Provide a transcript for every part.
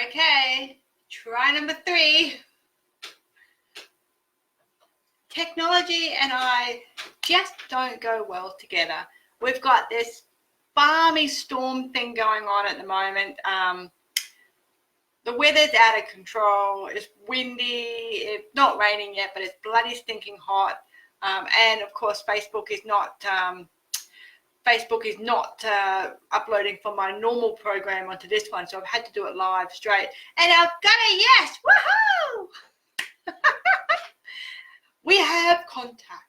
Okay, try number 3. Technology and I just don't go well together. We've got this balmy storm thing going on at the moment. The weather's out of control. It's windy. It's not raining yet, but it's bloody stinking hot. And of course, Facebook is not uploading from my normal program onto this one, so I've had to do it live straight. And I've got a yes! Woohoo! We have contact.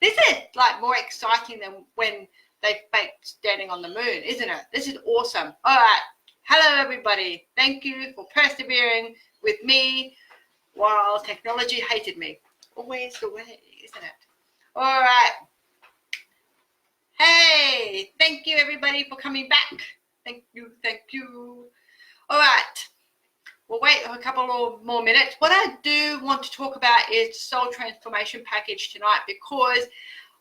This is like more exciting than when they faked standing on the moon, isn't it? This is awesome. All right. Hello, everybody. Thank you for persevering with me while technology hated me. Always the way, isn't it? All right. Hey, thank you, everybody, for coming back. Thank you, thank you. All right. We'll wait a couple more minutes. What I do want to talk about is soul transformation package tonight, because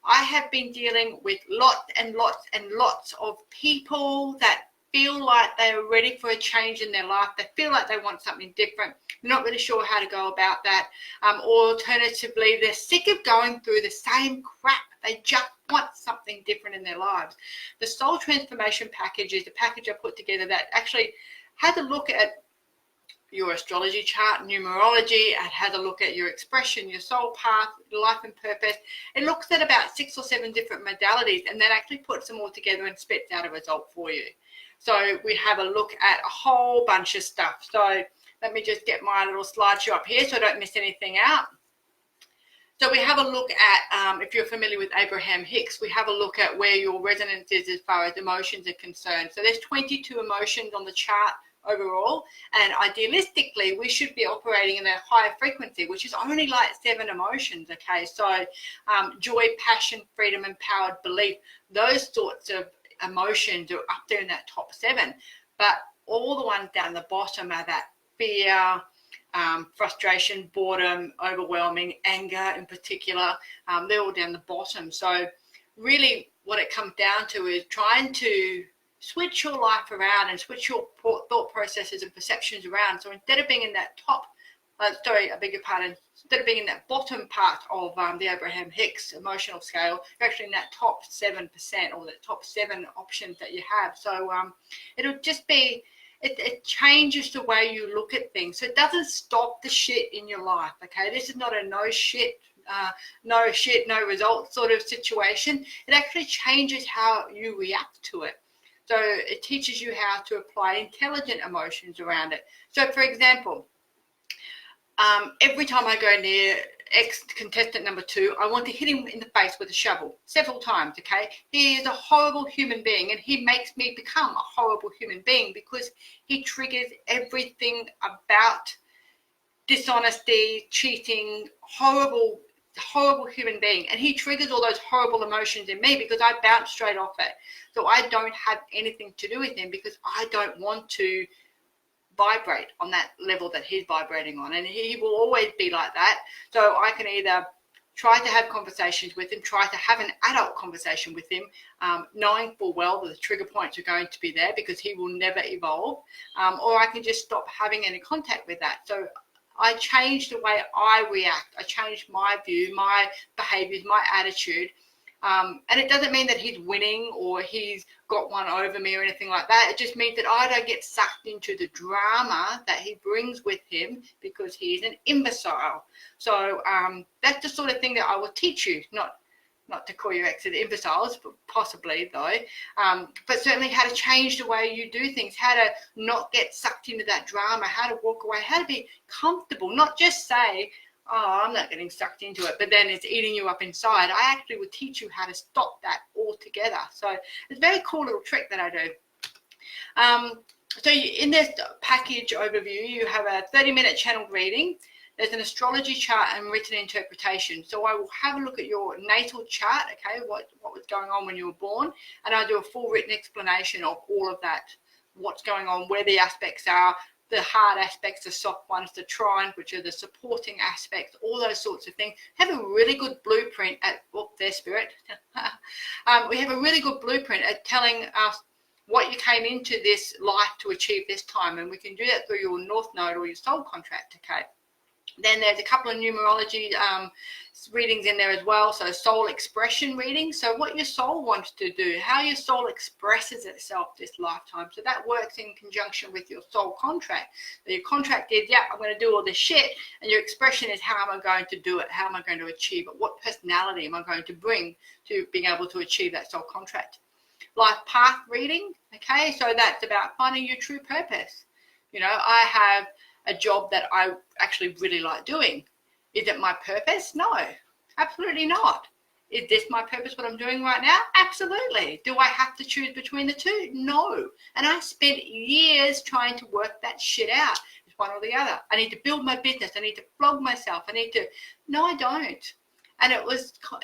I have been dealing with lots and lots and lots of people that feel like they're ready for a change in their life. They feel like they want something different. They're not really sure how to go about that. Or alternatively, they're sick of going through the same crap. They just want something different in their lives. The soul transformation package is the package I put together that actually has a look at your astrology chart, numerology, and has a look at your expression, your soul path, life and purpose. It looks at about 6 or 7 different modalities, and then actually puts them all together and spits out a result for you. So we have a look at a whole bunch of stuff. So let me just get my little slideshow up here so I don't miss anything out. So we have a look at, if you're familiar with Abraham Hicks, we have a look at where your resonance is as far as emotions are concerned. So there's 22 emotions on the chart overall, and idealistically we should be operating in a higher frequency, which is only like 7 emotions. Okay, so joy, passion, freedom, empowered, belief, those sorts of emotions are up there in that top 7, but all the ones down the bottom are that fear, frustration, boredom, overwhelming, anger in particular. They're all down the bottom. So really what it comes down to is trying to switch your life around and switch your thought processes and perceptions around. So instead of being in that instead of being in that bottom part of the Abraham Hicks emotional scale, you're actually in that top 7% or the top 7 options that you have. So it'll just be, it changes the way you look at things. So it doesn't stop the shit in your life, okay? This is not a no shit, no result sort of situation. It actually changes how you react to it. So it teaches you how to apply intelligent emotions around it. So for example, every time I go near ex-contestant number 2, I want to hit him in the face with a shovel several times, okay? He is a horrible human being, and he makes me become a horrible human being because he triggers everything about dishonesty, cheating, horrible human being, and he triggers all those horrible emotions in me because I bounce straight off it. So I don't have anything to do with him because I don't want to vibrate on that level that he's vibrating on, and he will always be like that. So I can either try to have conversations with him, try to have an adult conversation with him, knowing full well that the trigger points are going to be there because he will never evolve, or I can just stop having any contact with that. So I change the way I react. I change my view, my behaviors, my attitude. And it doesn't mean that he's winning or he's got one over me or anything like that. It just means that I don't get sucked into the drama that he brings with him because he's an imbecile. So that's the sort of thing that I will teach you, not to call your exes imbeciles, but possibly though, but certainly how to change the way you do things, how to not get sucked into that drama, how to walk away, how to be comfortable, not just say, oh, I'm not getting sucked into it, but then it's eating you up inside. I actually would teach you how to stop that altogether. So it's a very cool little trick that I do. So in this package overview, you have a 30-minute channeled reading. There's an astrology chart and written interpretation. So I will have a look at your natal chart, okay, what was going on when you were born, and I'll do a full written explanation of all of that, what's going on, where the aspects are, the hard aspects, the soft ones, the trines, which are the supporting aspects, all those sorts of things. Have a really good blueprint at, their spirit. We have a really good blueprint at telling us what you came into this life to achieve this time. And we can do that through your North Node or your soul contract, okay? Then there's a couple of numerology readings in there as well. So soul expression reading. So what your soul wants to do, how your soul expresses itself this lifetime. So that works in conjunction with your soul contract. So your contract is, yeah, I'm going to do all this shit. And your expression is, how am I going to do it? How am I going to achieve it? What personality am I going to bring to being able to achieve that soul contract? Life path reading. Okay, so that's about finding your true purpose. You know, I have a job that I actually really like doing. Is it my purpose? No, absolutely not. Is this my purpose, what I'm doing right now? Absolutely. Do I have to choose between the two? No. And I spent years trying to work that shit out. It's one or the other. I need to build my business. I need to flog myself. No, I don't. And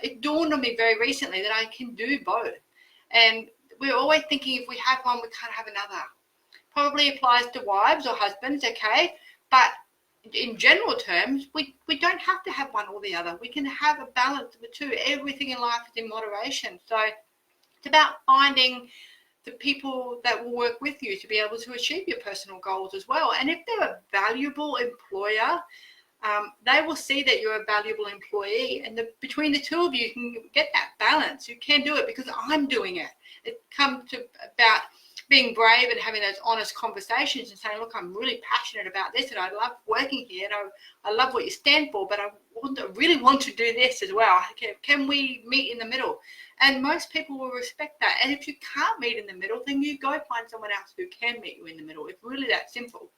it dawned on me very recently that I can do both. And we're always thinking if we have one, we can't have another. Probably applies to wives or husbands, okay? But in general terms, we don't have to have one or the other. We can have a balance of the two. Everything in life is in moderation. So it's about finding the people that will work with you to be able to achieve your personal goals as well. And if they're a valuable employer, they will see that you're a valuable employee. And between the two of you can get that balance. You can do it because I'm doing it. It comes to about being brave and having those honest conversations and saying, look, I'm really passionate about this and I love working here and I love what you stand for, but I really want to do this as well. Can we meet in the middle? And most people will respect that. And if you can't meet in the middle, then you go find someone else who can meet you in the middle. It's really that simple.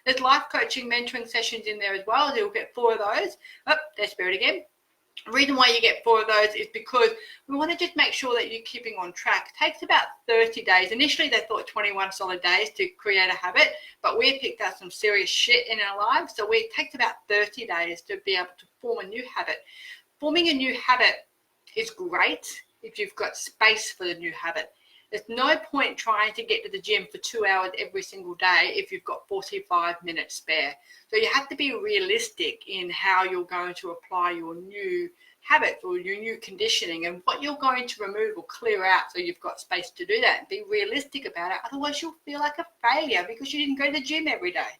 There's life coaching, mentoring sessions in there as well. You'll get 4 of those. Oh, there's Spirit again. The reason why you get 4 of those is because we want to just make sure that you're keeping on track. It takes about 30 days. Initially, they thought 21 solid days to create a habit, but we picked up some serious shit in our lives. So it takes about 30 days to be able to form a new habit. Forming a new habit is great if you've got space for the new habit. There's no point trying to get to the gym for 2 hours every single day if you've got 45 minutes spare. So you have to be realistic in how you're going to apply your new habits or your new conditioning and what you're going to remove or clear out so you've got space to do that. Be realistic about it. Otherwise, you'll feel like a failure because you didn't go to the gym every day.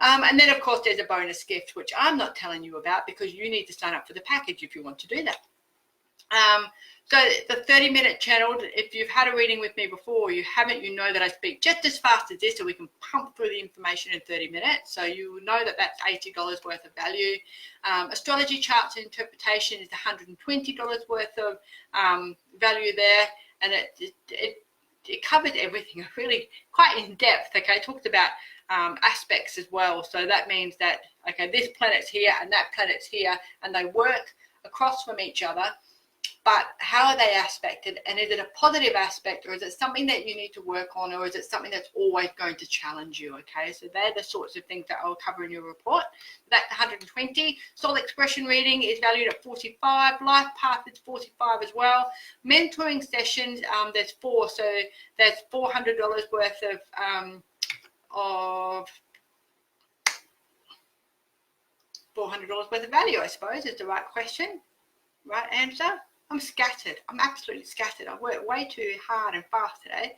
And then, of course, there's a bonus gift, which I'm not telling you about because you need to sign up for the package if you want to do that. So the 30-minute channel, if you've had a reading with me before or you haven't, you know that I speak just as fast as this so we can pump through the information in 30 minutes. So you know that that's $80 worth of value. Astrology charts and interpretation is $120 worth of value there. And it covers everything really quite in depth. Okay, talked about aspects as well. So that means that, okay, this planet's here and that planet's here and they work across from each other. But how are they aspected? And is it a positive aspect or is it something that you need to work on or is it something that's always going to challenge you? Okay, so they're the sorts of things that I'll cover in your report. That's 120. Soul expression reading is valued at 45. Life path is 45 as well. Mentoring sessions, there's 4. So there's $400 worth of $400 worth of value, I suppose, is the right question. Right answer. I'm scattered. I'm absolutely scattered. I've worked way too hard and fast today.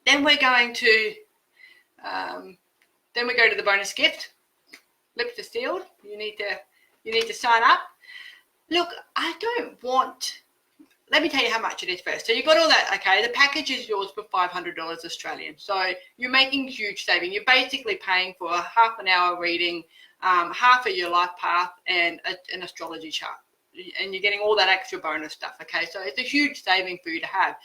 Then we go to the bonus gift. Lips are sealed. You need to sign up. Look, I don't want. Let me tell you how much it is first. So you got all that. Okay, the package is yours for $500 Australian. So you're making huge saving. You're basically paying for a half an hour reading, half of your life path, and an astrology chart. And you're getting all that extra bonus stuff, okay? So it's a huge saving for you to have.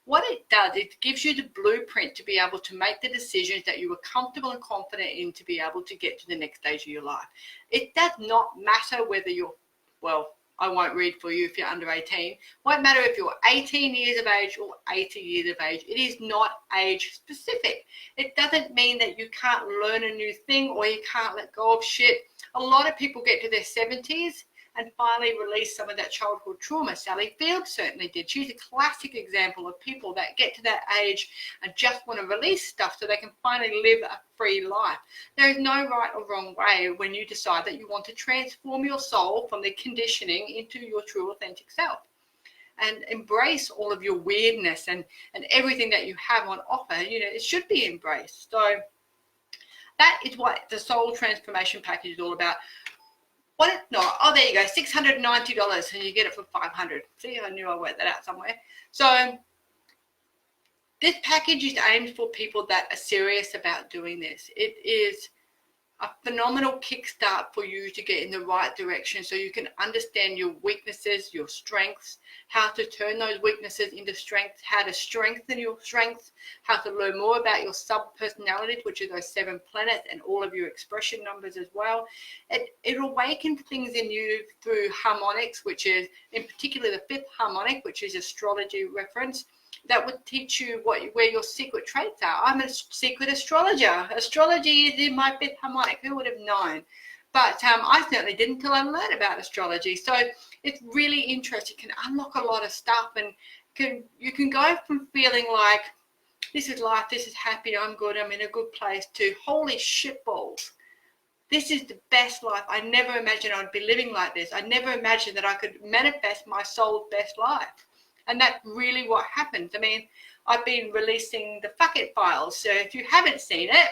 What it does, it gives you the blueprint to be able to make the decisions that you were comfortable and confident in to be able to get to the next stage of your life. It does not matter whether you're, well, I won't read for you if you're under 18. It won't matter if you're 18 years of age or 80 years of age. It is not age specific. It doesn't mean that you can't learn a new thing or you can't let go of shit. A lot of people get to their 70s and finally release some of that childhood trauma. Sally Field certainly did. She's a classic example of people that get to that age and just want to release stuff so they can finally live a free life. There is no right or wrong way when you decide that you want to transform your soul from the conditioning into your true authentic self. and embrace all of your weirdness and everything that you have on offer. You know, it should be embraced. So that is what the soul transformation package is all about. What it's not, oh, there you go, $690 and you get it for $500. See, I knew I worked that out somewhere. So this package is aimed for people that are serious about doing this. It is a phenomenal kickstart for you to get in the right direction so you can understand your weaknesses, your strengths, how to turn those weaknesses into strengths, how to strengthen your strengths, how to learn more about your sub-personalities, which are those 7 planets and all of your expression numbers as well. It awakens things in you through harmonics, which is in particular the 5th harmonic, which is astrology reference. That would teach you where your secret traits are. I'm a secret astrologer. Astrology is in my 5th harmonic. Who would have known? But I certainly didn't until I learned about astrology. So it's really interesting. You can unlock a lot of stuff, and you can go from feeling like this is life, this is happy, I'm good, I'm in a good place, to holy shitballs. This is the best life. I never imagined I'd be living like this. I never imagined that I could manifest my soul's best life. And that's really what happens. I mean, I've been releasing the Fuck It files. So if you haven't seen it,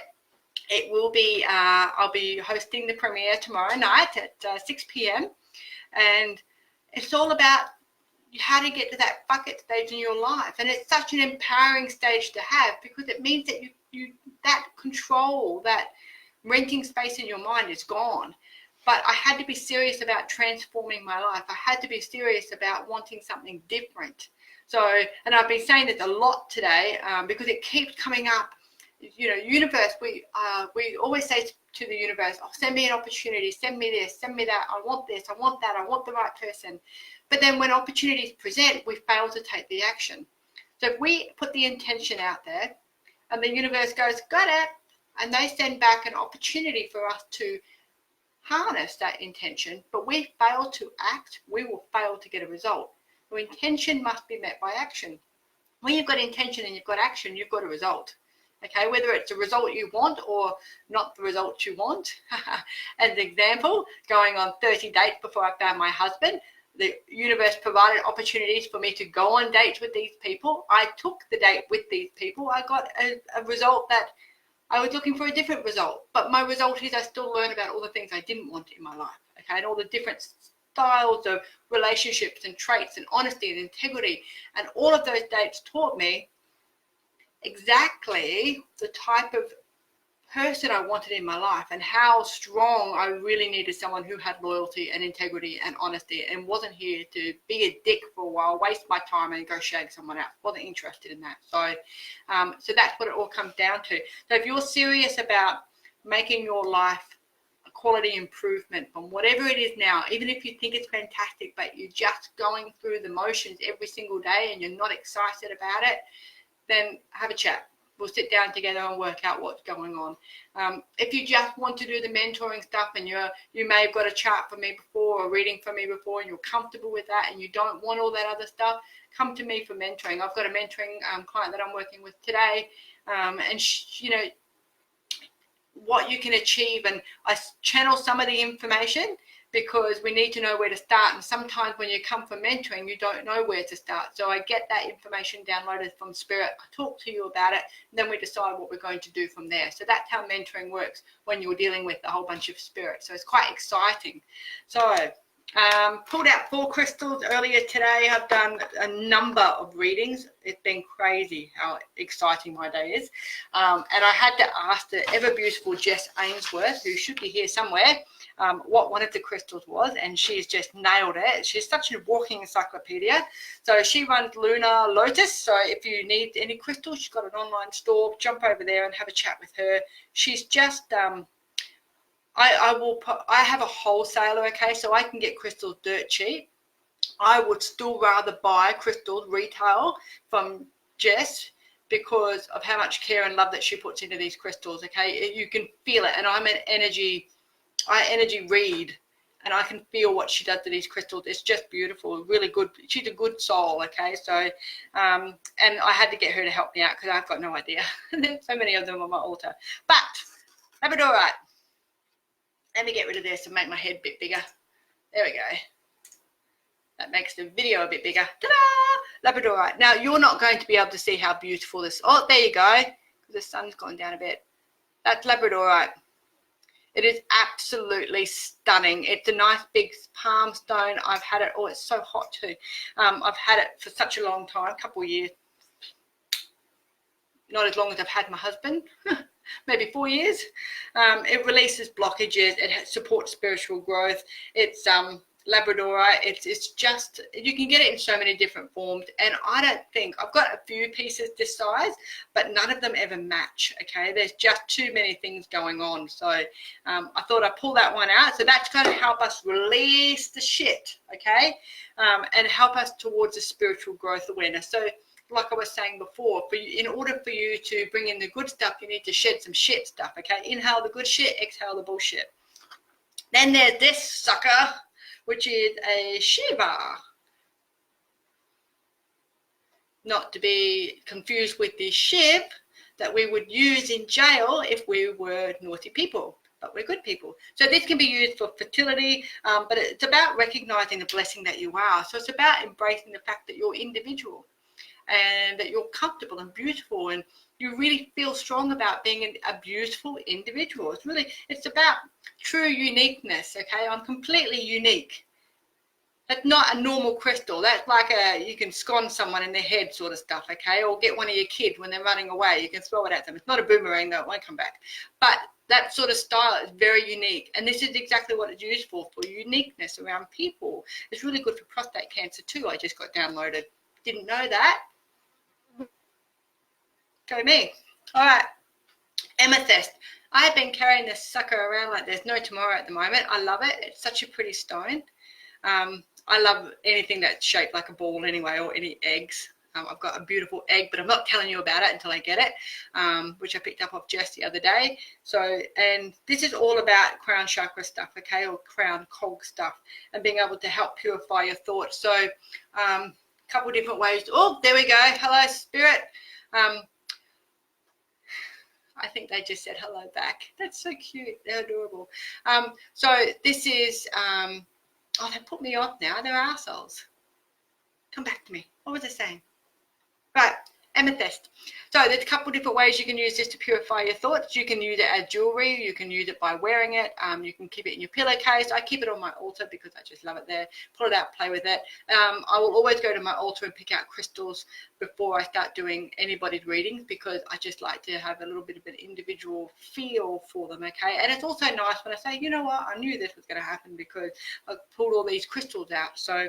it will be, I'll be hosting the premiere tomorrow night at 6 p.m. And it's all about how to get to that fuck it stage in your life. And it's such an empowering stage to have, because it means that you that control, that renting space in your mind is gone. But I had to be serious about transforming my life. I had to be serious about wanting something different. So, and I've been saying this a lot today because it keeps coming up. You know, universe, we always say to the universe, oh, send me an opportunity, send me this, send me that, I want this, I want that, I want the right person. But then when opportunities present, we fail to take the action. So if we put the intention out there and the universe goes, got it, and they send back an opportunity for us to harness that intention, but we fail to act, we will fail to get a result. So intention must be met by action. When you've got intention and you've got action, you've got a result. Okay, whether it's a result you want or not the result you want. As an example, going on 30 dates before I found my husband, the universe provided opportunities for me to go on dates with these people. I took the date with these people. I got a result that I was looking for, a different result, but my result is I still learn about all the things I didn't want in my life, okay, and all the different styles of relationships and traits and honesty and integrity, and all of those dates taught me exactly the type of person I wanted in my life and how strong I really needed someone who had loyalty and integrity and honesty and wasn't here to be a dick for a while, waste my time and go shag someone else. Wasn't interested in that. So so that's what it all comes down to. So if you're serious about making your life a quality improvement from whatever it is now, even if you think it's fantastic but you're just going through the motions every single day and you're not excited about it, then have a chat. We'll sit down together and work out what's going on. If you just want to do the mentoring stuff and you may have got a chart from me before or reading from me before and you're comfortable with that and you don't want all that other stuff, come to me for mentoring. I've got a mentoring client that I'm working with today, and you know what you can achieve, and I channel some of the information because we need to know where to start, and sometimes when you come for mentoring you don't know where to start, so I get that information downloaded from Spirit, I talk to you about it, and then we decide what we're going to do from there. So that's how mentoring works when you're dealing with a whole bunch of spirits. So it's quite exciting. So pulled out 4 crystals earlier today. I've done a number of readings. It's been crazy how exciting my day is, and I had to ask the ever beautiful Jess Ainsworth, who should be here somewhere, what one of the crystals was, and she's just nailed it. She's such a walking encyclopedia. So she runs Lunar Lotus, so if you need any crystals, she's got an online store. Jump over there and have a chat with her. She's just I have a wholesaler, okay, so I can get crystals dirt cheap. I would still rather buy crystals retail from Jess because of how much care and love that she puts into these crystals, okay. You can feel it, and I energy read, and I can feel what she does to these crystals. It's just beautiful, really good. She's a good soul, okay. So and I had to get her to help me out because I've got no idea. There's so many of them on my altar, but have it all right. Let me get rid of this and make my head a bit bigger. There we go. That makes the video a bit bigger. Ta-da! Labradorite. Now, you're not going to be able to see how beautiful this... Oh, there you go. The sun's gone down a bit. That's Labradorite. It is absolutely stunning. It's a nice big palm stone. I've had it... Oh, it's so hot too. I've had it for such a long time, a couple of years. Not as long as I've had my husband. Maybe 4 years. It releases blockages. It supports spiritual growth. It's... Labradorite, it's just, you can get it in so many different forms, and I don't think, I've got a few pieces this size, but none of them ever match. Okay, there's just too many things going on, so I thought I'd pull that one out. So that's going to help us release the shit, okay, and help us towards a spiritual growth awareness. So like I was saying before, in order for you to bring in the good stuff, you need to shed some shit stuff. Okay, inhale the good shit, exhale the bullshit. Then there's this sucker, which is a Shiva. Not to be confused with the Shiv that we would use in jail if we were naughty people, but we're good people. So this can be used for fertility, but it's about recognizing the blessing that you are. So it's about embracing the fact that you're individual and that you're comfortable and beautiful, and you really feel strong about being a beautiful individual. It's about true uniqueness. Okay, I'm completely unique. That's not a normal crystal. That's like you can scone someone in the head sort of stuff, okay? Or get one of your kids when they're running away. You can throw it at them. It's not a boomerang, though. It won't come back. But that sort of style is very unique. And this is exactly what it's used for uniqueness around people. It's really good for prostate cancer, too. I just got downloaded. Didn't know that. Go me. All right. Amethyst. I have been carrying this sucker around like there's no tomorrow at the moment. I love it. It's such a pretty stone. I love anything that's shaped like a ball anyway, or any eggs. I've got a beautiful egg, but I'm not telling you about it until I get it, which I picked up off Jess the other day. So, and this is all about crown chakra stuff, okay, or crown cog stuff, and being able to help purify your thoughts. So, a couple of different ways. Oh, there we go. Hello, Spirit. I think they just said hello back. That's so cute. They're adorable. So this is... oh, they put me off now. They're assholes. Come back to me. What was I saying? Right, amethyst. So there's a couple of different ways you can use this to purify your thoughts. You can use it as jewelry. You can use it by wearing it. You can keep it in your pillowcase. I keep it on my altar because I just love it there. Pull it out, play with it. I will always go to my altar and pick out crystals before I start doing anybody's readings, because I just like to have a little bit of an individual feel for them, okay? And it's also nice when I say, you know what, I knew this was going to happen because I pulled all these crystals out. So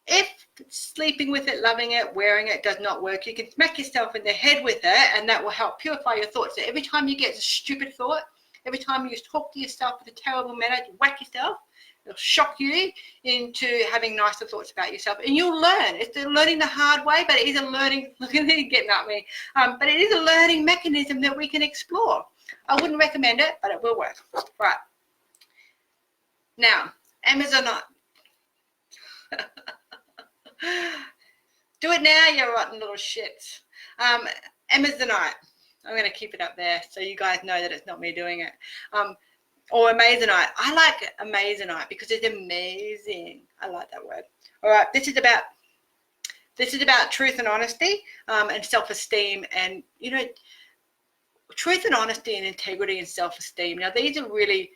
if sleeping with it, loving it, wearing it does not work, you can smack yourself in the head with it, and that will help purify your thoughts. So every time you get a stupid thought, every time you talk to yourself in a terrible manner, you whack yourself, it'll shock you into having nicer thoughts about yourself, and you'll learn. It's learning the hard way, but it is a learning, look at me getting at me, but it is a learning mechanism that we can explore. I wouldn't recommend it, but it will work. Right. Now, Amazonite. Do it now, you rotten little shits. Amazonite. I'm going to keep it up there so you guys know that it's not me doing it. Or Amazonite. I like Amazonite because it's amazing. I like that word. All right, this is about truth and honesty, and self-esteem, and you know, truth and honesty and integrity and self-esteem. Now these are really,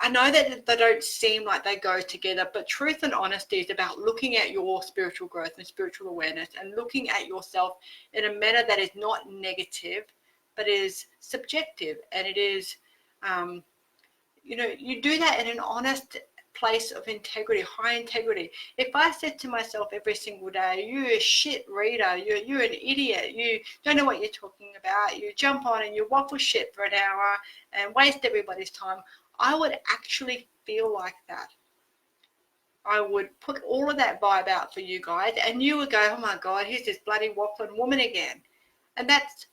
I know that they don't seem like they go together, but truth and honesty is about looking at your spiritual growth and spiritual awareness, and looking at yourself in a manner that is not negative, but is subjective. And it is, you know, you do that in an honest place of integrity, high integrity. If I said to myself every single day, you're a shit reader, you're an idiot, you don't know what you're talking about, you jump on and you waffle shit for an hour and waste everybody's time, I would actually feel like that. I would put all of that vibe out for you guys, and you would go, oh my God, here's this bloody waffling woman again. And that's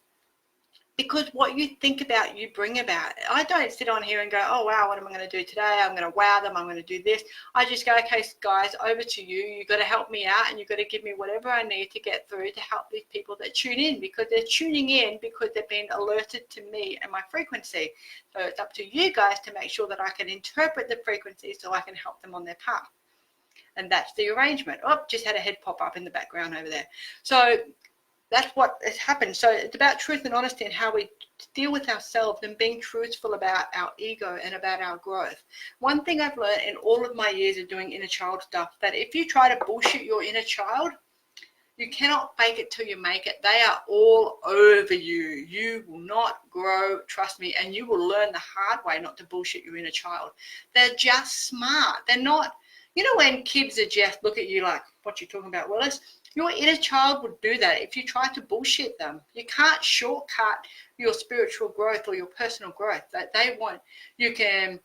because what you think about, you bring about. I don't sit on here and go, oh, wow, what am I going to do today? I'm going to wow them. I'm going to do this. I just go, okay, guys, over to you. You've got to help me out, and you've got to give me whatever I need to get through to help these people that tune in, because they're tuning in because they've been alerted to me and my frequency. So it's up to you guys to make sure that I can interpret the frequency so I can help them on their path. And that's the arrangement. Oh, just had a head pop up in the background over there. So that's what has happened. So it's about truth and honesty and how we deal with ourselves and being truthful about our ego and about our growth. One thing I've learned in all of my years of doing inner child stuff, that if you try to bullshit your inner child, you cannot fake it till you make it. They are all over you. You will not grow, trust me, and you will learn the hard way not to bullshit your inner child. They're just smart. They're not, you know, when kids are just look at you like, what you talking about, Willis? Your inner child would do that if you try to bullshit them. You can't shortcut your spiritual growth or your personal growth. That they want, you can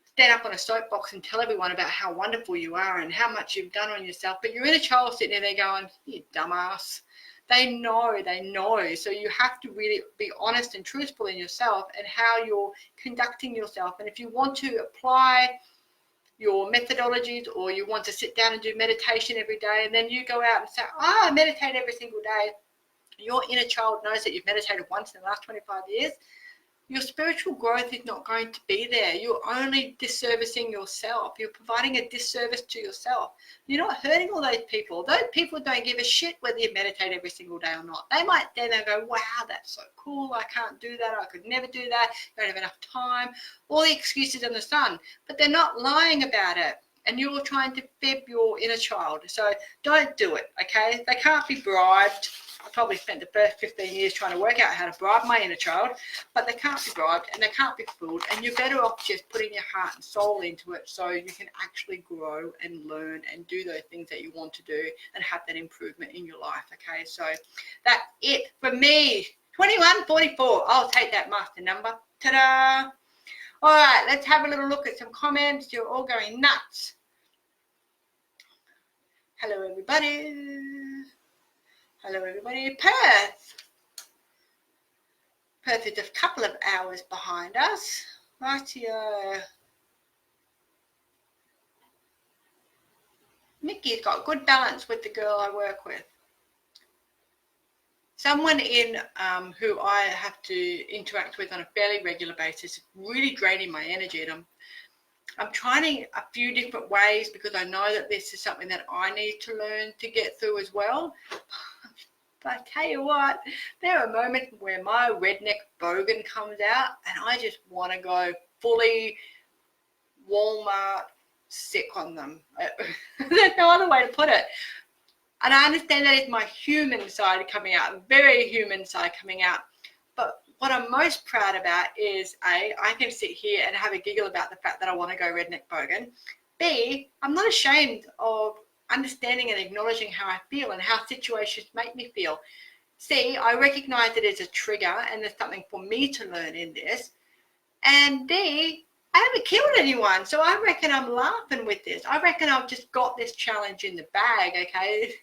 stand up on a soapbox and tell everyone about how wonderful you are and how much you've done on yourself, but your inner child sitting there going, you dumbass. They know. So you have to really be honest and truthful in yourself and how you're conducting yourself. And if you want to apply your methodologies, or you want to sit down and do meditation every day, and then you go out and say, I meditate every single day, your inner child knows that you've meditated once in the last 25 years, your spiritual growth is not going to be there. You're only disservicing yourself. You're providing a disservice to yourself. You're not hurting all those people. Those people don't give a shit whether you meditate every single day or not. They might then go, wow, that's so cool. I can't do that. I could never do that. I don't have enough time. All the excuses in the sun. But they're not lying about it. And you're trying to fib your inner child. So don't do it, okay? They can't be bribed. I probably spent the first 15 years trying to work out how to bribe my inner child, but they can't be bribed and they can't be fooled, and you're better off just putting your heart and soul into it so you can actually grow and learn and do those things that you want to do and have that improvement in your life, okay? So that's it for me. 2144. I'll take that master number. Ta-da! All right, let's have a little look at some comments. You're all going nuts. Hello, everybody. Hello, everybody. Perth. Perth is a couple of hours behind us. Rightio. Mickey's got good balance with the girl I work with. Someone in who I have to interact with on a fairly regular basis, really draining my energy, and I'm trying a few different ways because I know that this is something that I need to learn to get through as well. But I tell you what, there are moments where my redneck bogan comes out and I just want to go fully Walmart sick on them. There's no other way to put it. And I understand that it's my human side coming out, very human side coming out. But what I'm most proud about is, A, I can sit here and have a giggle about the fact that I want to go redneck bogan. B, I'm not ashamed of understanding and acknowledging how I feel and how situations make me feel. C, I recognize it as a trigger and there's something for me to learn in this. And D, I haven't killed anyone, so I reckon I'm laughing with this. I reckon I've just got this challenge in the bag, okay?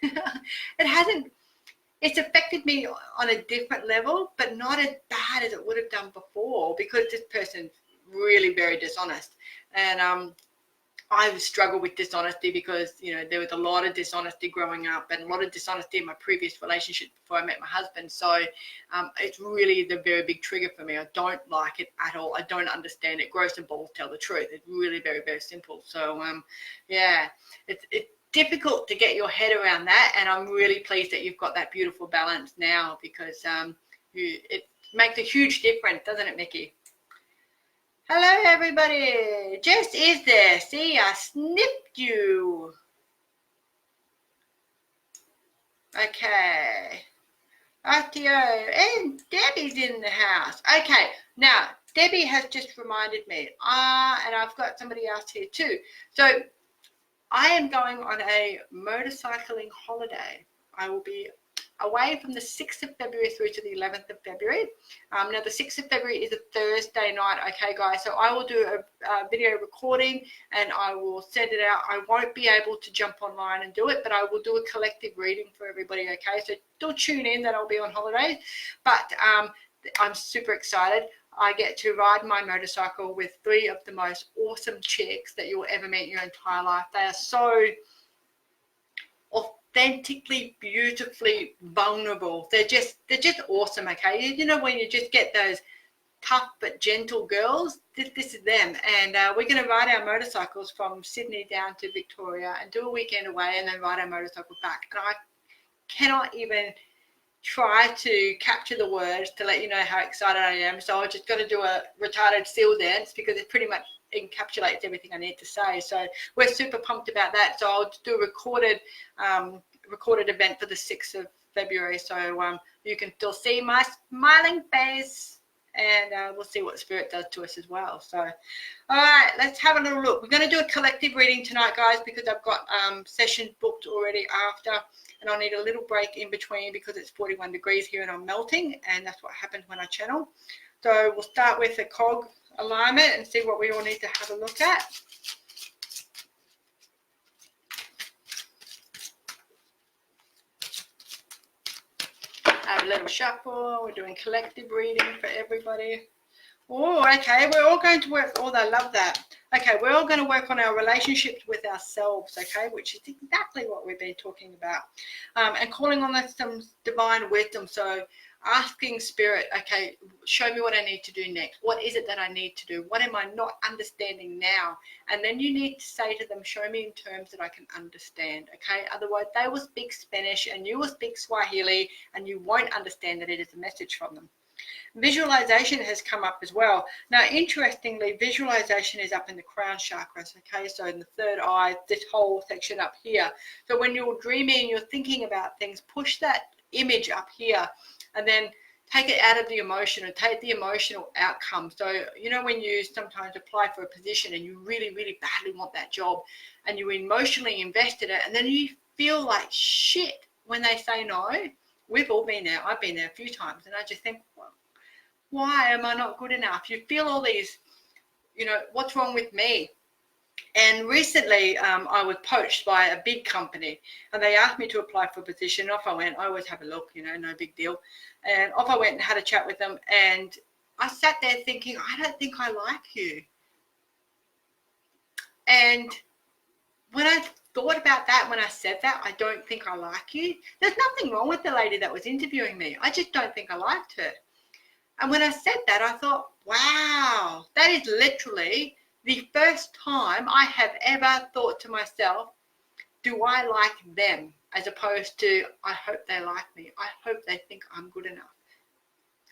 It's affected me on a different level, but not as bad as it would have done before because this person's really very dishonest. And I struggle with dishonesty because, you know, there was a lot of dishonesty growing up and a lot of dishonesty in my previous relationship before I met my husband. So it's really the very big trigger for me. I don't like it at all. I don't understand it. Gross and balls tell the truth. It's really very, very simple. So, yeah, it's difficult to get your head around that. And I'm really pleased that you've got that beautiful balance now because it makes a huge difference, doesn't it, Mickey? Hello, everybody. Jess is there. See, I snipped you. Okay. Rightio. And Debbie's in the house. Okay. Now, Debbie has just reminded me. And I've got somebody else here too. So, I am going on a motorcycling holiday. I will be away from the 6th of February through to the 11th of February. Now, the 6th of February is a Thursday night, okay, guys? So I will do a video recording and I will send it out. I won't be able to jump online and do it, but I will do a collective reading for everybody, okay? So still tune in that I'll be on holiday. But I'm super excited. I get to ride my motorcycle with 3 of the most awesome chicks that you'll ever meet in your entire life. They are so authentically, beautifully vulnerable. They're just awesome, okay? You know when you just get those tough but gentle girls, this is them. And we're going to ride our motorcycles from Sydney down to Victoria and do a weekend away and then ride our motorcycle back. And I cannot even try to capture the words to let you know how excited I am. So I just got to do a retarded seal dance because it pretty much encapsulates everything I need to say. So we're super pumped about that. So I'll do a recorded event for the 6th of February. So you can still see my smiling face, and we'll see what Spirit does to us as well. So, all right, let's have a little look. We're going to do a collective reading tonight, guys, because I've got sessions booked already after, and I'll need a little break in between because it's 41 degrees here and I'm melting, and that's what happens when I channel. So we'll start with the cog alignment and see what we all need to have a look at. Have a little shuffle. We're doing collective reading for everybody. Oh, okay. We're all going to work. Oh, I love that. Okay, we're all going to work on our relationships with ourselves, okay, which is exactly what we've been talking about. And calling on some divine wisdom. So asking Spirit, okay, show me what I need to do next. What is it that I need to do? What am I not understanding now? And then you need to say to them, show me in terms that I can understand, okay? Otherwise, they will speak Spanish and you will speak Swahili and you won't understand that it is a message from them. Visualization has come up as well. Now, interestingly, visualization is up in the crown chakras, okay? So in the third eye, this whole section up here. So when you're dreaming, you're thinking about things, push that image up here and then take it out of the emotion or take the emotional outcome. So, you know, when you sometimes apply for a position and you really, really badly want that job and you emotionally invested it and then you feel like shit when they say no. We've all been there. I've been there a few times and I just think, well, why am I not good enough? You feel all these, you know, what's wrong with me? And recently I was poached by a big company and they asked me to apply for a position. Off I went. I always have a look, you know, no big deal. And off I went and had a chat with them. And I sat there thinking, I don't think I like you. And when I thought about that, when I said that, I don't think I like you, there's nothing wrong with the lady that was interviewing me. I just don't think I liked her. And when I said that, I thought, wow, that is literally the first time I have ever thought to myself, do I like them? As opposed to, I hope they like me. I hope they think I'm good enough.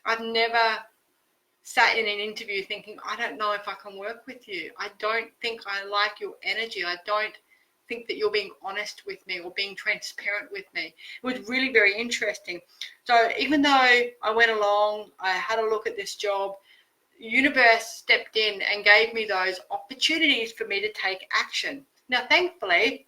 I've never sat in an interview thinking, I don't know if I can work with you. I don't think I like your energy. I don't think that you're being honest with me or being transparent with me. It was really very interesting. So even though I went along, I had a look at this job, the universe stepped in and gave me those opportunities for me to take action. Now, thankfully,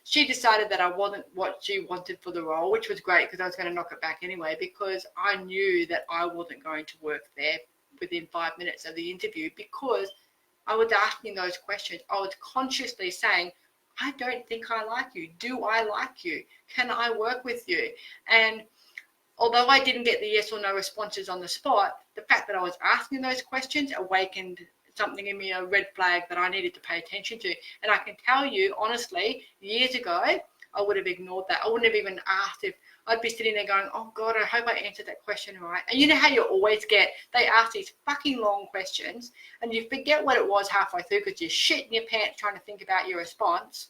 she decided that I wasn't what she wanted for the role, which was great because I was going to knock it back anyway, because I knew that I wasn't going to work there within 5 minutes of the interview because I was asking those questions. I was consciously saying, I don't think I like you. Do I like you? Can I work with you? And although I didn't get the yes or no responses on the spot, the fact that I was asking those questions awakened something in me, a red flag that I needed to pay attention to. And I can tell you, honestly, years ago, I would have ignored that. I wouldn't have even asked if I'd be sitting there going, oh God, I hope I answered that question right. And you know how you always get, they ask these fucking long questions and you forget what it was halfway through because you're shit in your pants trying to think about your response.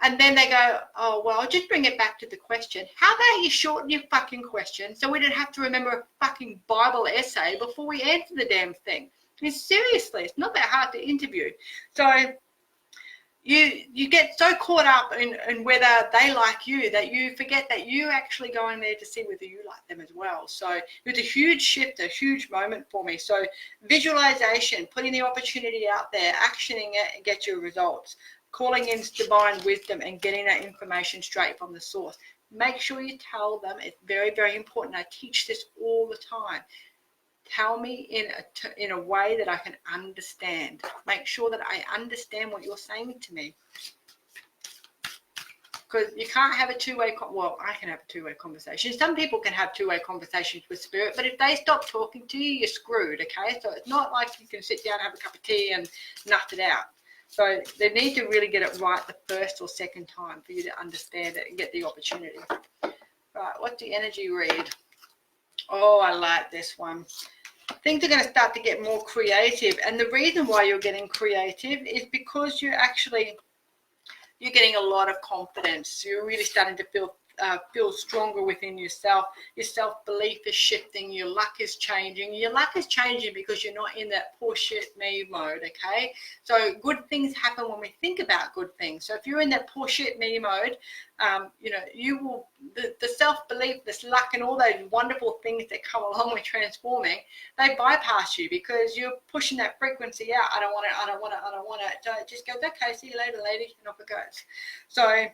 And then they go, oh, well, I'll just bring it back to the question. How about you shorten your fucking question so we don't have to remember a fucking Bible essay before we answer the damn thing? I mean, seriously, it's not that hard to interview. So you get so caught up in whether they like you that you forget that you're actually going there to see whether you like them as well. So it was a huge shift, a huge moment for me. So visualization, putting the opportunity out there, actioning it and get your results, calling in divine wisdom and getting that information straight from the source. Make sure you tell them. It's very, very important. I teach this all the time. Tell me in a way that I can understand. Make sure that I understand what you're saying to me. Because you can't have a two-way, well, I can have a two-way conversation. Some people can have two-way conversations with spirit, but if they stop talking to you, you're screwed, okay? So it's not like you can sit down, have a cup of tea and nut it out. So they need to really get it right the first or second time for you to understand it and get the opportunity. Right, what's the energy read? Oh, I like this one. things are going to start to get more creative. And the reason why you're getting creative is because you're getting a lot of confidence. You're really starting to feel stronger within yourself. Your self-belief is shifting. Your luck is changing. Your luck is changing because you're not in that poor shit me mode, okay? So good things happen when we think about good things. So if you're in that poor shit me mode, you will, the self-belief, this luck, and all those wonderful things that come along with transforming, they bypass you because you're pushing that frequency out. I don't want it. So it just goes, okay, see you later, lady, and off it goes. So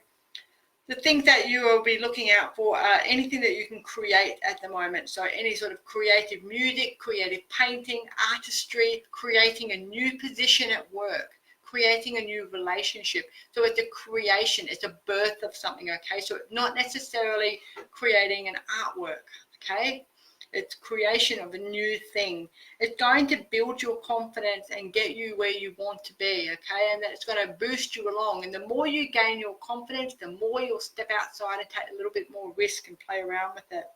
the things that you will be looking out for are anything that you can create at the moment. So any sort of creative music, creative painting, artistry, creating a new position at work, creating a new relationship. So it's a creation, it's a birth of something, okay? So it's not necessarily creating an artwork, okay? It's creation of a new thing. It's going to build your confidence and get you where you want to be, okay? And that's going to boost you along. And the more you gain your confidence, the more you'll step outside and take a little bit more risk and play around with it.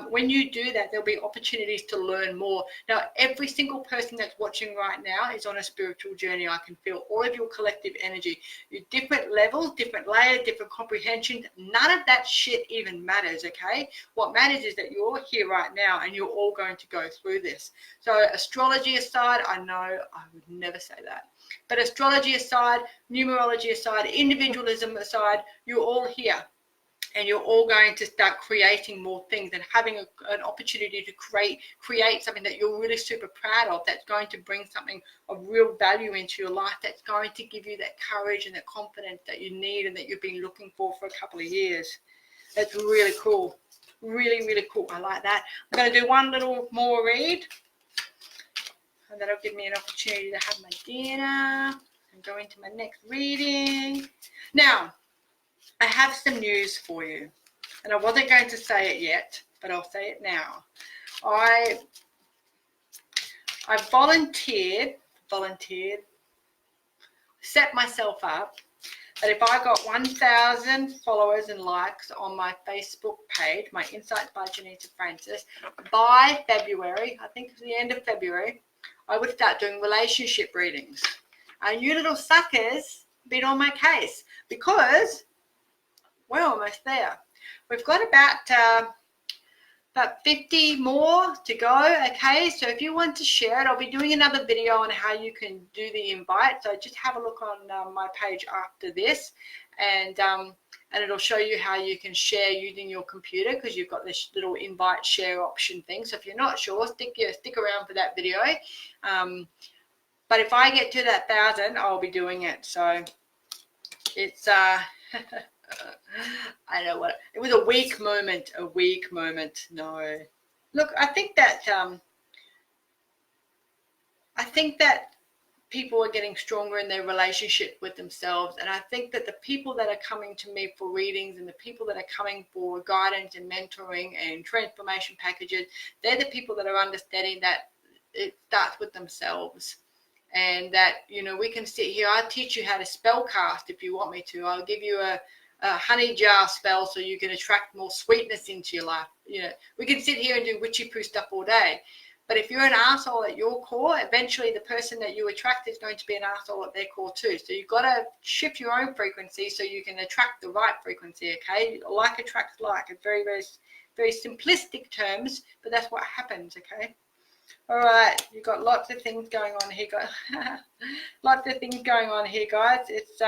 When you do that, there'll be opportunities to learn more. Now, every single person that's watching right now is on a spiritual journey. I can feel all of your collective energy. Your different levels, different layers, different comprehensions. None of that shit even matters, okay? What matters is that you're here right now and you're all going to go through this. So astrology aside, I know I would never say that. But astrology aside, numerology aside, individualism aside, you're all here. And you're all going to start creating more things and having an opportunity to create something that you're really super proud of, that's going to bring something of real value into your life, that's going to give you that courage and that confidence that you need and that you've been looking for a couple of years. That's really cool. Really, really cool. I like that. I'm going to do one little more read, and that'll give me an opportunity to have my dinner and go into my next reading. Now, I have some news for you, and I wasn't going to say it yet, but I'll say it now. I volunteered, set myself up that if I got 1,000 followers and likes on my Facebook page, my Insights by Johnita Francis, by February, I think it's the end of February, I would start doing relationship readings. And you little suckers been on my case because we're almost there. We've got about 50 more to go, okay? So if you want to share it, I'll be doing another video on how you can do the invite. So just have a look on my page after this, and it'll show you how you can share using your computer, because you've got this little invite share option thing. So if you're not sure, stick around for that video. But if I get to that 1,000, I'll be doing it. So it's I know what it was, a weak moment. No, look, I think that people are getting stronger in their relationship with themselves, and I think that the people that are coming to me for readings and the people that are coming for guidance and mentoring and transformation packages, they're the people that are understanding that it starts with themselves. And that, we can sit here. I'll teach you how to spell cast if you want me to. I'll give you a honey jar spell so you can attract more sweetness into your life. We can sit here and do witchy poo stuff all day. But if you're an asshole at your core, eventually the person that you attract is going to be an asshole at their core too. So you've got to shift your own frequency so you can attract the right frequency, okay? Like attracts like. It's very, very, very simplistic terms, but that's what happens, okay? All right, you've got lots of things going on here, guys. It's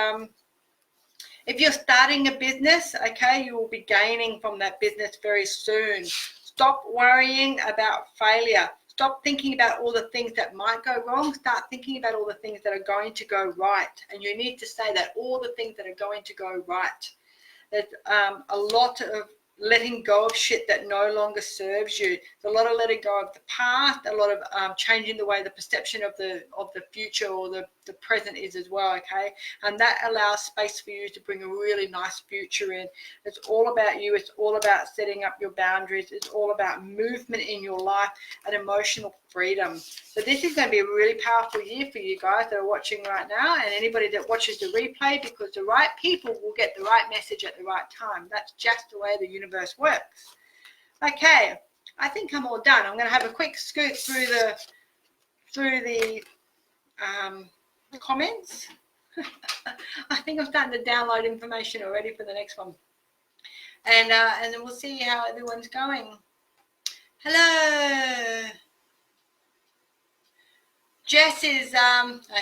if you're starting a business, okay, you will be gaining from that business very soon. Stop worrying about failure. Stop thinking about all the things that might go wrong. Start thinking about all the things that are going to go right. And you need to say that all the things that are going to go right. There's a lot of letting go of shit that no longer serves you. There's a lot of letting go of the past, a lot of changing the way the perception of the future or the present is as well, okay? And that allows space for you to bring a really nice future in. It's all about you. It's all about setting up your boundaries. It's all about movement in your life and emotional freedom. So this is going to be a really powerful year for you guys that are watching right now, and anybody that watches the replay, because the right people will get the right message at the right time. That's just the way the universe works. Okay, I think I'm all done. I'm going to have a quick scoot through the comments. I think I'm starting to download information already for the next one, and then we'll see how everyone's going. Hello, Jess is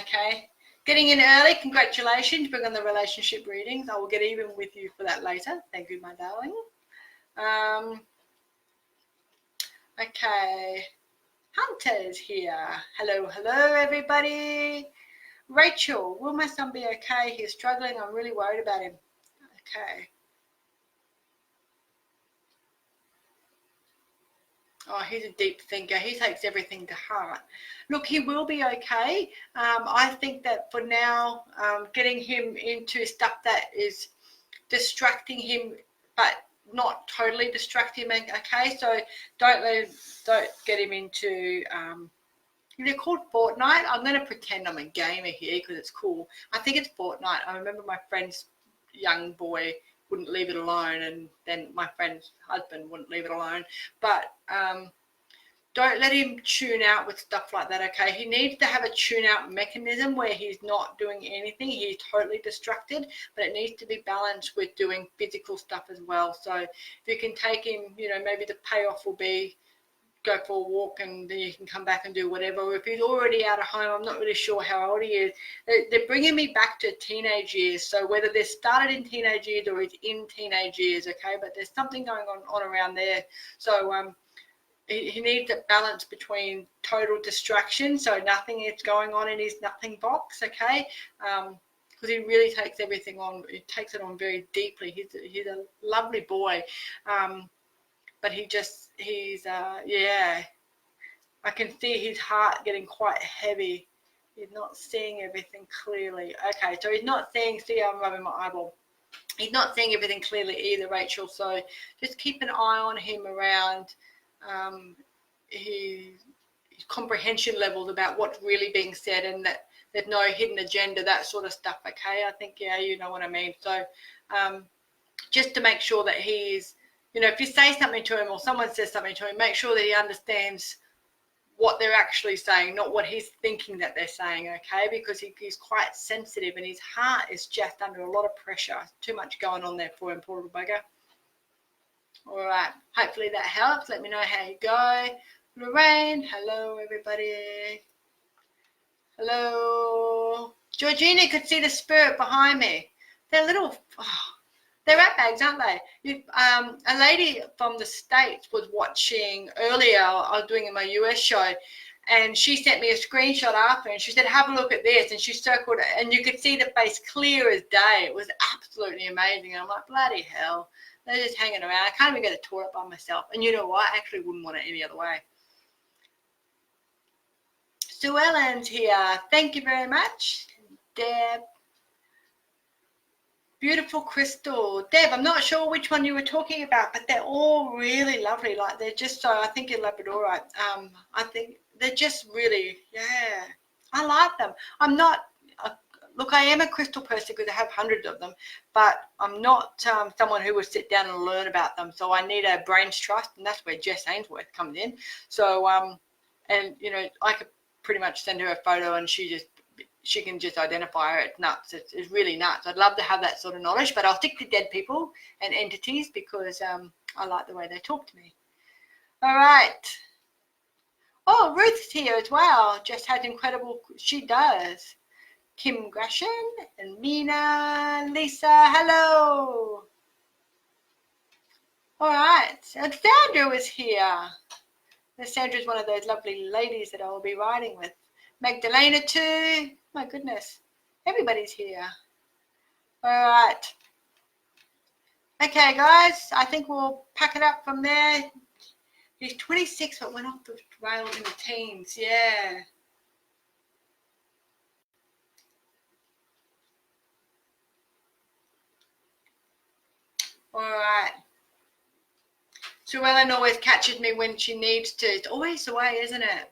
okay. Getting in early. Congratulations. Bring on the relationship readings. I will get even with you for that later. Thank you, my darling. Okay. Hunter's here. Hello, hello, everybody. Rachel, will my son be okay? He's struggling. I'm really worried about him. Okay. Oh, he's a deep thinker. He takes everything to heart. Look, he will be okay. I think that for now, getting him into stuff that is distracting him, but not totally distracting him. Okay, so don't get him into. They're called Fortnite. I'm going to pretend I'm a gamer here because it's cool. I think it's Fortnite. I remember my friend's young boy wouldn't leave it alone, and then my friend's husband wouldn't leave it alone. But don't let him tune out with stuff like that, okay? He needs to have a tune out mechanism where he's not doing anything. He's totally distracted, but it needs to be balanced with doing physical stuff as well. So if you can take him, maybe the payoff will be go for a walk and then you can come back and do whatever. Or if he's already out of home, I'm not really sure how old he is. They're bringing me back to teenage years. So whether they're started in teenage years or he's in teenage years, okay? But there's something going on around there. So he needs a balance between total distraction, so nothing is going on in his nothing box, okay? Because he really takes everything on. He takes it on very deeply. He's a lovely boy. But yeah, I can see his heart getting quite heavy. He's not seeing everything clearly. Okay, so he's not seeing, see, I'm rubbing my eyeball. He's not seeing everything clearly either, Rachel. So just keep an eye on him around his comprehension levels about what's really being said and that there's no hidden agenda, that sort of stuff, okay? I think, yeah, you know what I mean. So just to make sure that he's, if you say something to him or someone says something to him, make sure that he understands what they're actually saying, not what he's thinking that they're saying, okay? Because he's quite sensitive and his heart is just under a lot of pressure. Too much going on there for him, poor little bugger. All right. Hopefully that helps. Let me know how you go. Lorraine, hello, everybody. Hello. Georgina could see the spirit behind me. They're little... they're rat bags, aren't they? A lady from the States was watching earlier. I was doing my US show, and she sent me a screenshot after, and she said, have a look at this, and she circled it, and you could see the face clear as day. It was absolutely amazing. And I'm like, bloody hell. They're just hanging around. I can't even get a tour up by myself. And you know what? I actually wouldn't want it any other way. Sue Ellen's here. Thank you very much. Deb. Beautiful crystal. Deb, I'm not sure which one you were talking about, but they're all really lovely. Like, they're just so, I think you're Labradorite. I think they're just really, yeah, I like them. I'm not, look, I am a crystal person because I have hundreds of them, but I'm not someone who would sit down and learn about them. So I need a brain's trust, and that's where Jess Ainsworth comes in. So, and, I could pretty much send her a photo and she can just identify her. It's nuts. It's really nuts. I'd love to have that sort of knowledge, but I'll stick to dead people and entities because I like the way they talk to me. All right. Oh, Ruth's here as well. Just has incredible, she does. Kim Gratian and Mina, Lisa, hello. All right. And Sandra is here. Sandra is one of those lovely ladies that I will be riding with. Magdalena too. My goodness. Everybody's here. All right. Okay, guys. I think we'll pack it up from there. He's 26, but went off the rails in the teens. Yeah. All right. Sue Ellen always catches me when she needs to. It's always the way, isn't it?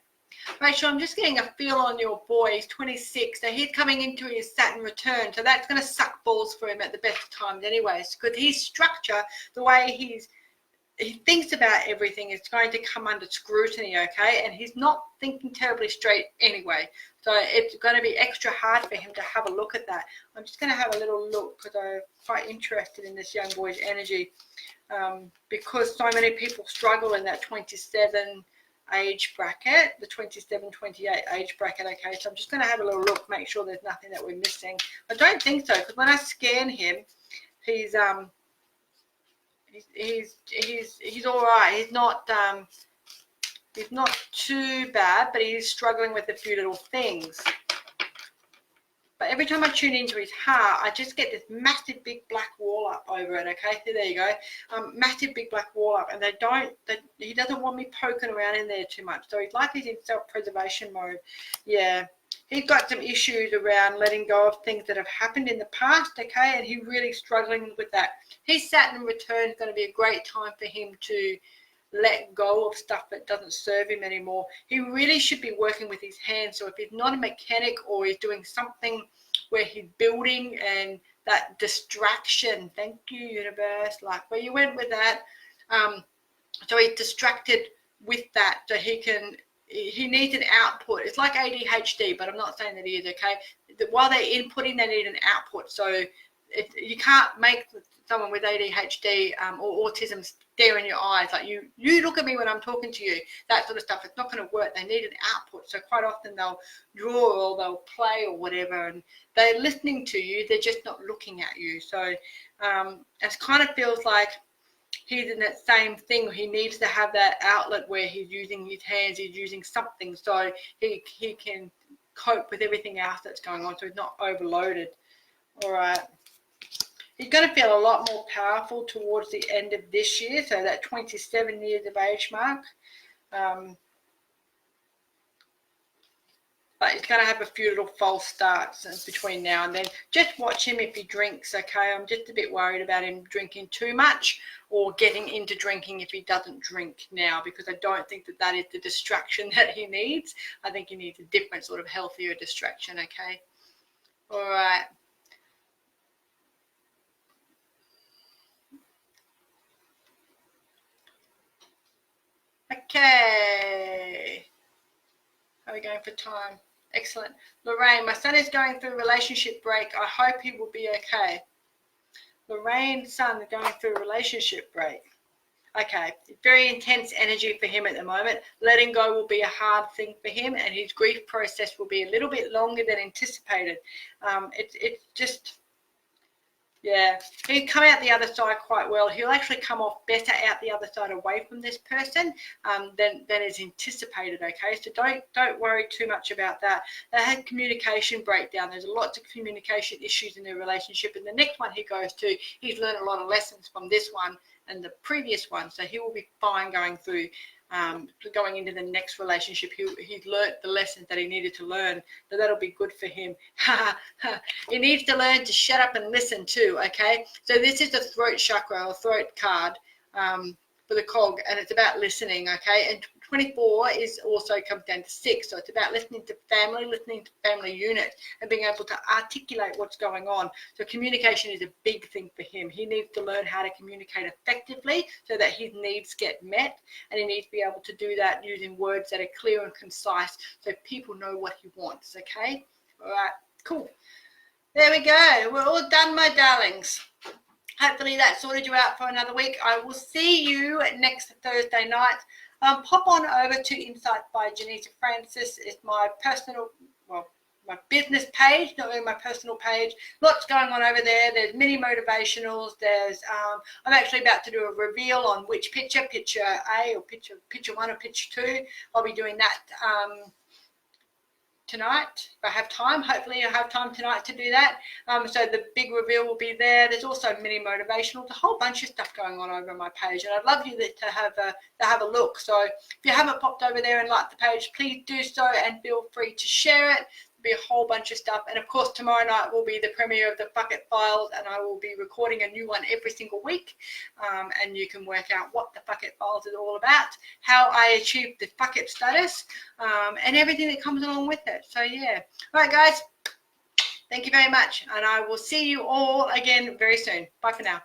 Rachel, I'm just getting a feel on your boy. He's 26, so he's coming into his Saturn return. So that's going to suck balls for him at the best of times anyways, because his structure, the way he thinks about everything is going to come under scrutiny, okay? And he's not thinking terribly straight anyway. So it's going to be extra hard for him to have a look at that. I'm just going to have a little look because I'm quite interested in this young boy's energy, because so many people struggle in that 27 age bracket, the 27, 28 age bracket, okay? So I'm just going to have a little look, make sure there's nothing that we're missing. I don't think so, because when I scan him, he's all right. He's not too bad, but he's struggling with a few little things. But every time I tune into his heart, I just get this massive big black wall up over it, okay? So there you go. Massive big black wall up, and he doesn't want me poking around in there too much. So he's like he's in self-preservation mode. Yeah. He's got some issues around letting go of things that have happened in the past, okay? And he's really struggling with that. His Saturn return is going to be a great time for him to let go of stuff that doesn't serve him anymore. He really should be working with his hands. So if he's not a mechanic or he's doing something where he's building, and that distraction, thank you, universe, like where you went with that. So he's distracted with that, so he needs an output. It's like ADHD, but I'm not saying that he is, okay? While they're inputting, they need an output. So you can't make someone with ADHD or autism stare in your eyes like you look at me when I'm talking to you, that sort of stuff. It's not going to work. They need an output. So quite often they'll draw or they'll play or whatever, and they're listening to you, they're just not looking at you. So it kind of feels like he's in that same thing. He needs to have that outlet where he's using his hands, he's using something, so he can cope with everything else that's going on, so he's not overloaded. All right. He's going to feel a lot more powerful towards the end of this year, so that 27 years of age mark. But he's going to have a few little false starts between now and then. Just watch him if he drinks, okay? I'm just a bit worried about him drinking too much or getting into drinking if he doesn't drink now, because I don't think that is the distraction that he needs. I think he needs a different sort of healthier distraction, okay? All right. Okay. How are we going for time? Excellent. Lorraine, my son is going through a relationship break. I hope he will be okay. Lorraine's son is going through a relationship break. Okay, very intense energy for him at the moment. Letting go will be a hard thing for him, and his grief process will be a little bit longer than anticipated. It's just... yeah, he'll come out the other side quite well. He'll actually come off better out the other side away from this person than is anticipated, okay? So don't worry too much about that. They had communication breakdown. There's lots of communication issues in their relationship. And the next one he goes to, he's learned a lot of lessons from this one and the previous one. So he will be fine going through going into the next relationship. He's learnt the lessons that he needed to learn, so that'll be good for him. He needs to learn to shut up and listen too, okay? So this is the throat chakra or throat card for the cog, and it's about listening, okay? And 24 is also comes down to 6, so it's about listening to family unit, and being able to articulate what's going on. So communication is a big thing for him. He needs to learn how to communicate effectively so that his needs get met, and he needs to be able to do that using words that are clear and concise so people know what he wants, okay? All right, cool. There we go. We're all done, my darlings. Hopefully that sorted you out for another week. I will see you next Thursday night. Pop on over to Insight by Johnita Francis. It's my personal, well, my business page, not really my personal page. Lots going on over there. There's mini motivationals. There's I'm actually about to do a reveal on which picture A or picture 1 or picture 2. I'll be doing that tonight if I have time. Hopefully I have time tonight to do that. So the big reveal will be there. There's also mini motivational, a whole bunch of stuff going on over my page, and I'd love you to have a look. So if you haven't popped over there and liked the page, please do so, and feel free to share it. There'll be a whole bunch of stuff, and of course tomorrow night will be the premiere of the Bucket Files, and I will be recording a new one every single week, and you can work out what the Bucket Files is all about, how I achieved the bucket status, and everything that comes along with it. So yeah, all right guys, thank you very much, and I will see you all again very soon. Bye for now.